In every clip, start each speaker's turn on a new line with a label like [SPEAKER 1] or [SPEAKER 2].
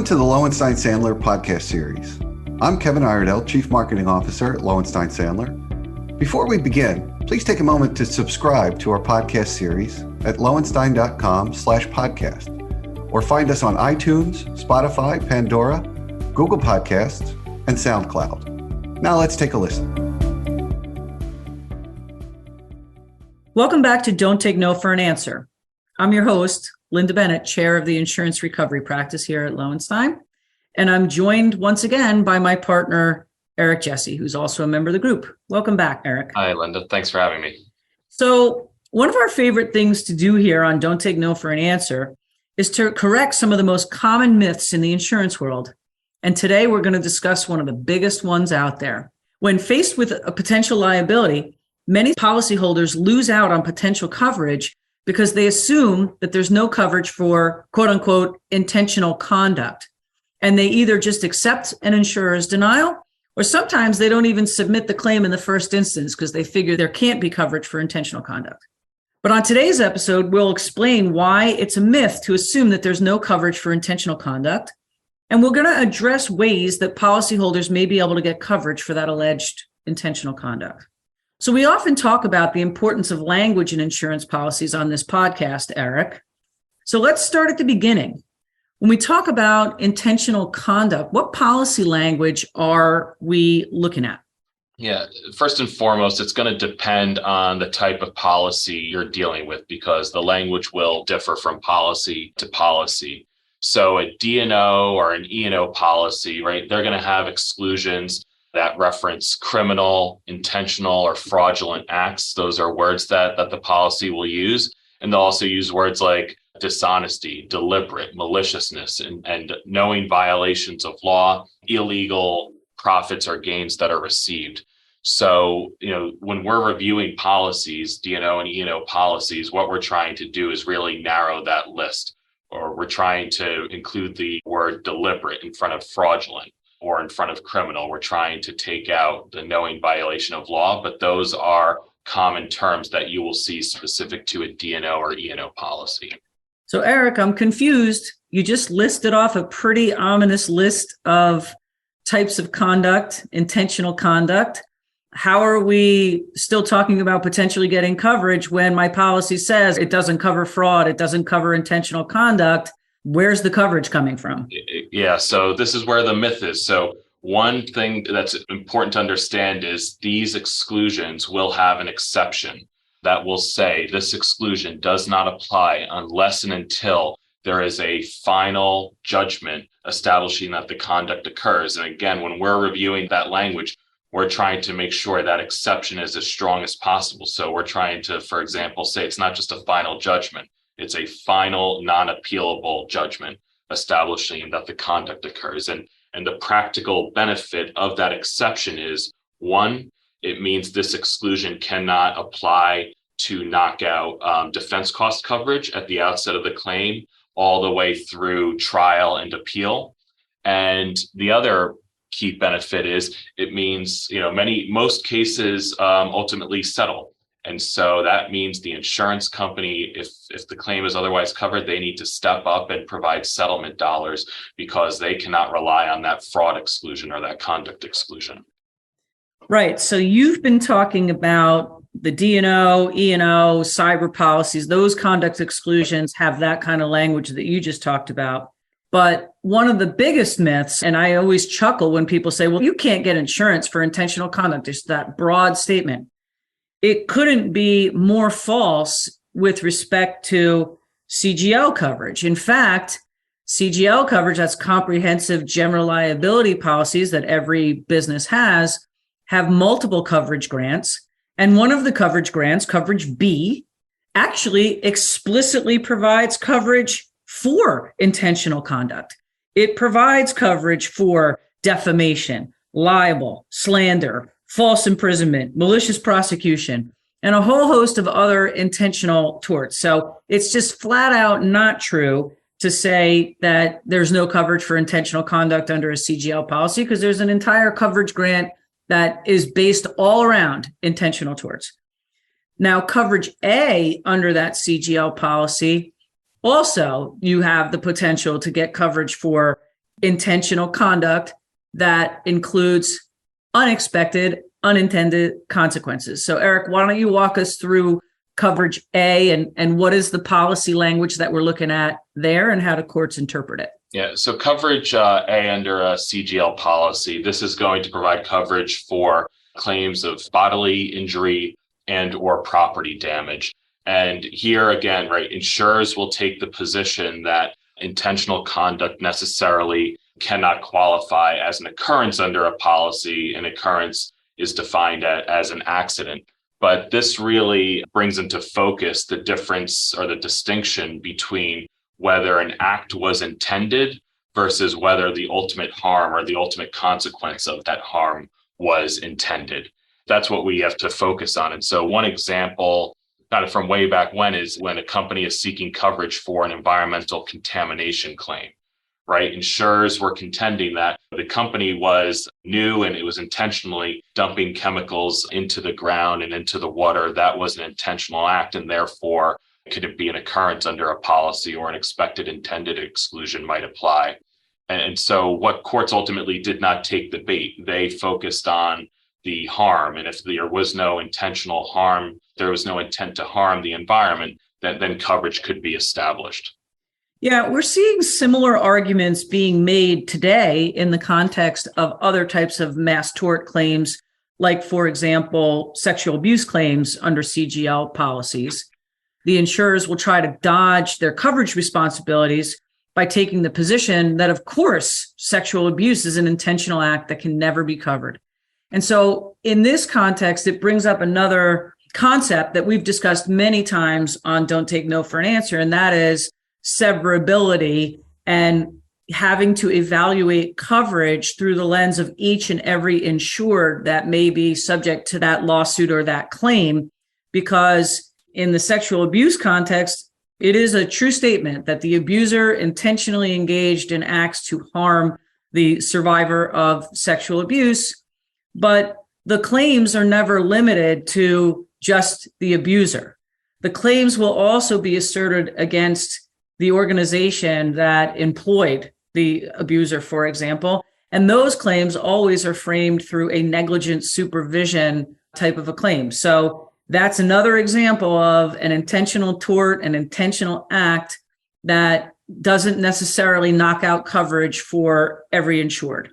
[SPEAKER 1] to the Lowenstein Sandler podcast series. I'm Kevin Iredell, Chief Marketing Officer at Lowenstein Sandler. Before we begin, please take a moment to subscribe to our podcast series at lowenstein.com/podcast, or find us on iTunes, Spotify, Pandora, Google Podcasts, and SoundCloud. Now let's take a listen.
[SPEAKER 2] Welcome back to Don't Take No for an Answer. I'm your host, Lynda Bennett, Chair of the Insurance Recovery Practice here at Lowenstein. And I'm joined once again by my partner, Eric Jesse, who's also a member of the group. Welcome back, Eric.
[SPEAKER 3] Hi, Lynda. Thanks for having me.
[SPEAKER 2] So one of our favorite things to do here on Don't Take No for an Answer is to correct some of the most common myths in the insurance world. And today we're going to discuss one of the biggest ones out there. When faced with a potential liability, many policyholders lose out on potential coverage because they assume that there's no coverage for quote unquote intentional conduct. And they either just accept an insurer's denial, or sometimes they don't even submit the claim in the first instance because they figure there can't be coverage for intentional conduct. But on today's episode, we'll explain why it's a myth to assume that there's no coverage for intentional conduct. And we're going to address ways that policyholders may be able to get coverage for that alleged intentional conduct. So we often talk about the importance of language in insurance policies on this podcast, Eric. So let's start at the beginning. When we talk about intentional conduct, what policy language are we looking at?
[SPEAKER 3] Yeah, first and foremost, it's going to depend on the type of policy you're dealing with because the language will differ from policy to policy. So a D&O or an E&O policy, right, they're going to have exclusions that reference criminal, intentional, or fraudulent acts. Those are words that the policy will use. And they'll also use words like dishonesty, deliberate, maliciousness, and knowing violations of law, illegal profits or gains that are received. So, when we're reviewing policies, D&O and E&O policies, what we're trying to do is really narrow that list, or we're trying to include the word deliberate in front of fraudulent or in front of criminal. We're trying to take out the knowing violation of law, but those are common terms that you will see specific to a D&O or E&O policy.
[SPEAKER 2] So Eric, I'm confused. You just listed off a pretty ominous list of types of conduct, intentional conduct. How are we still talking about potentially getting coverage when my policy says it doesn't cover fraud, it doesn't cover intentional conduct? Where's the coverage coming from?
[SPEAKER 3] Yeah, so this is where the myth is. So one thing that's important to understand is these exclusions will have an exception that will say this exclusion does not apply unless and until there is a final judgment establishing that the conduct occurs. And again, when we're reviewing that language, we're trying to make sure that exception is as strong as possible. So we're trying to, for example, say it's not just a final judgment. It's a final, non-appealable judgment establishing that the conduct occurs. And the practical benefit of that exception is, one, it means this exclusion cannot apply to knock out defense cost coverage at the outset of the claim all the way through trial and appeal. And the other key benefit is it means, most cases ultimately settle. And so that means the insurance company, if the claim is otherwise covered, they need to step up and provide settlement dollars because they cannot rely on that fraud exclusion or that conduct exclusion.
[SPEAKER 2] Right. So you've been talking about the D&O, E&O, cyber policies. Those conduct exclusions have that kind of language that you just talked about. But one of the biggest myths, and I always chuckle when people say, well, you can't get insurance for intentional conduct. There's that broad statement. It couldn't be more false with respect to CGL coverage. In fact, CGL coverage, that's comprehensive general liability policies that every business has, have multiple coverage grants. And one of the coverage grants, coverage B, actually explicitly provides coverage for intentional conduct. It provides coverage for defamation, liable, slander, false imprisonment, malicious prosecution, and a whole host of other intentional torts. So it's just flat out not true to say that there's no coverage for intentional conduct under a CGL policy because there's an entire coverage grant that is based all around intentional torts. Now, coverage A under that CGL policy, also you have the potential to get coverage for intentional conduct that includes unexpected, unintended consequences. So, Eric, why don't you walk us through coverage A and what is the policy language that we're looking at there and how do courts interpret it?
[SPEAKER 3] Yeah, so coverage A under a CGL policy, this is going to provide coverage for claims of bodily injury and or property damage. And here again, right, insurers will take the position that intentional conduct necessarily cannot qualify as an occurrence under a policy. An occurrence is defined as an accident. But this really brings into focus the difference or the distinction between whether an act was intended versus whether the ultimate harm or the ultimate consequence of that harm was intended. That's what we have to focus on. And so one example kind of from way back when is when a company is seeking coverage for an environmental contamination claim, right? Insurers were contending that the company was new and it was intentionally dumping chemicals into the ground and into the water. That was an intentional act, and therefore could it be an occurrence under a policy or an expected intended exclusion might apply. And so what courts ultimately did not take the bait. They focused on the harm. And if there was no intentional harm, there was no intent to harm the environment, then coverage could be established.
[SPEAKER 2] Yeah, we're seeing similar arguments being made today in the context of other types of mass tort claims, like, for example, sexual abuse claims under CGL policies. The insurers will try to dodge their coverage responsibilities by taking the position that, of course, sexual abuse is an intentional act that can never be covered. And so in this context, it brings up another concept that we've discussed many times on Don't Take No for an Answer, and that is severability and having to evaluate coverage through the lens of each and every insured that may be subject to that lawsuit or that claim. Because in the sexual abuse context, it is a true statement that the abuser intentionally engaged in acts to harm the survivor of sexual abuse, but the claims are never limited to just the abuser. The claims will also be asserted against the organization that employed the abuser, for example. And those claims always are framed through a negligent supervision type of a claim. So that's another example of an intentional tort, an intentional act that doesn't necessarily knock out coverage for every insured.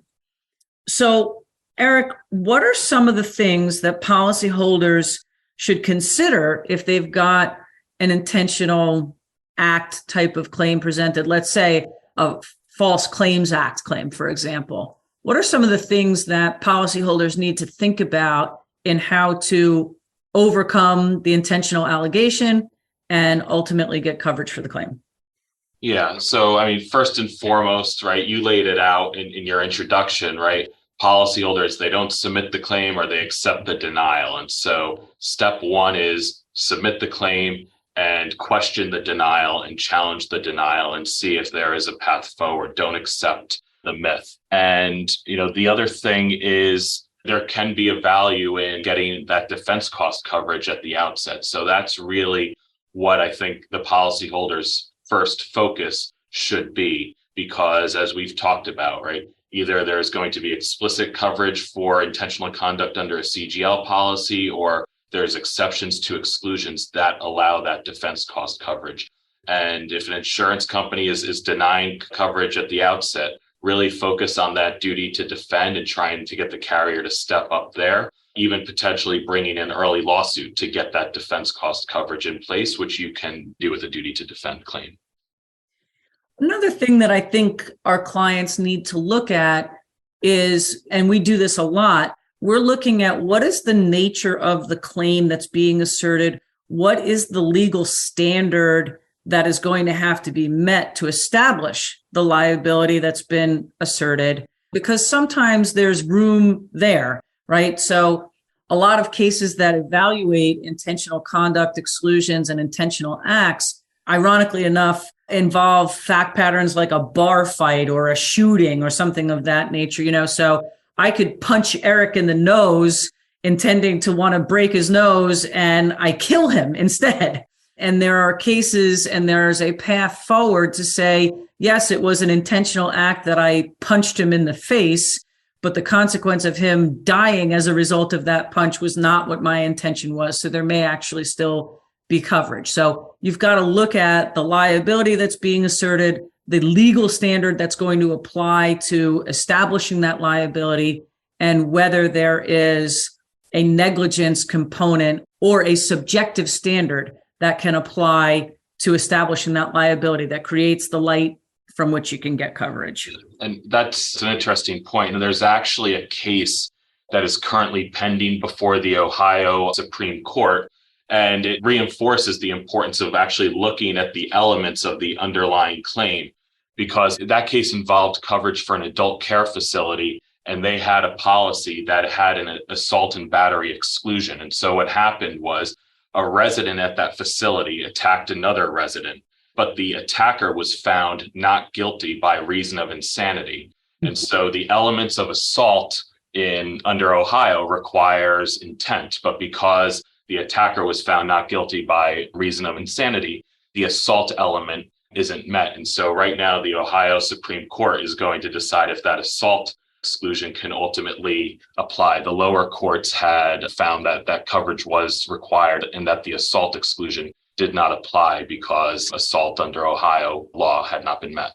[SPEAKER 2] So, Eric, what are some of the things that policyholders should consider if they've got an intentional act type of claim presented? Let's say a False Claims Act claim, for example. What are some of the things that policyholders need to think about in how to overcome the intentional allegation and ultimately get coverage for the claim?
[SPEAKER 3] Yeah. So, I mean, first and foremost, right, you laid it out in your introduction, right? Policyholders, they don't submit the claim or they accept the denial. And so step one is submit the claim and question the denial and challenge the denial and see if there is a path forward. Don't accept the myth. And, the other thing is there can be a value in getting that defense cost coverage at the outset. So that's really what I think the policyholders' first focus should be, because as we've talked about, right, either there's going to be explicit coverage for intentional conduct under a CGL policy, or there's exceptions to exclusions that allow that defense cost coverage. And if an insurance company is denying coverage at the outset, really focus on that duty to defend and trying to get the carrier to step up there, even potentially bringing in early lawsuit to get that defense cost coverage in place, which you can do with a duty to defend claim.
[SPEAKER 2] Another thing that I think our clients need to look at is, and we do this a lot, we're looking at what is the nature of the claim that's being asserted? What is the legal standard that is going to have to be met to establish the liability that's been asserted? Because sometimes there's room there, right? So a lot of cases that evaluate intentional conduct exclusions and intentional acts, ironically enough, involve fact patterns like a bar fight or a shooting or something of that nature, So I could punch Eric in the nose intending to want to break his nose and I kill him instead. And there are cases and there's a path forward to say, yes, it was an intentional act that I punched him in the face, but the consequence of him dying as a result of that punch was not what my intention was. So there may actually still be coverage. So you've got to look at the liability that's being asserted, the legal standard that's going to apply to establishing that liability, and whether there is a negligence component or a subjective standard that can apply to establishing that liability that creates the light from which you can get coverage.
[SPEAKER 3] And that's an interesting point. And there's actually a case that is currently pending before the Ohio Supreme Court. And it reinforces the importance of actually looking at the elements of the underlying claim, because that case involved coverage for an adult care facility, and they had a policy that had an assault and battery exclusion. And so what happened was a resident at that facility attacked another resident, but the attacker was found not guilty by reason of insanity. And so the elements of assault under Ohio requires intent, but because the attacker was found not guilty by reason of insanity, the assault element isn't met. And so right now, the Ohio Supreme Court is going to decide if that assault exclusion can ultimately apply. The lower courts had found that that coverage was required and that the assault exclusion did not apply because assault under Ohio law had not been met.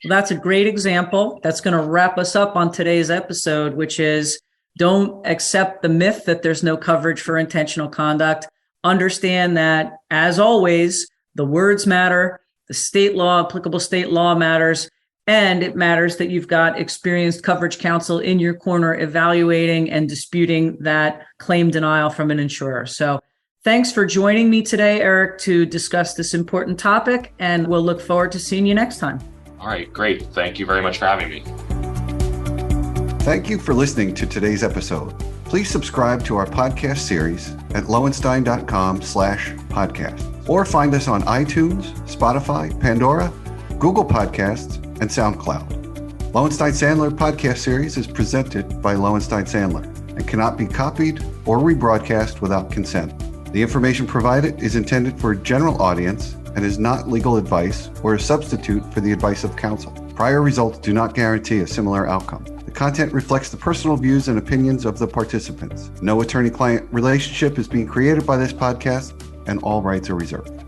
[SPEAKER 2] Well, that's a great example. That's going to wrap us up on today's episode, which is don't accept the myth that there's no coverage for intentional conduct. Understand that, as always, the words matter, the state law, applicable state law matters, and it matters that you've got experienced coverage counsel in your corner evaluating and disputing that claim denial from an insurer. So thanks for joining me today, Eric, to discuss this important topic, and we'll look forward to seeing you next time.
[SPEAKER 3] All right, great. Thank you very much for having me.
[SPEAKER 1] Thank you for listening to today's episode. Please subscribe to our podcast series at lowenstein.com/podcast, or find us on iTunes, Spotify, Pandora, Google Podcasts, and SoundCloud. Lowenstein Sandler podcast series is presented by Lowenstein Sandler and cannot be copied or rebroadcast without consent. The information provided is intended for a general audience and is not legal advice or a substitute for the advice of counsel. Prior results do not guarantee a similar outcome. The content reflects the personal views and opinions of the participants. No attorney-client relationship is being created by this podcast, and all rights are reserved.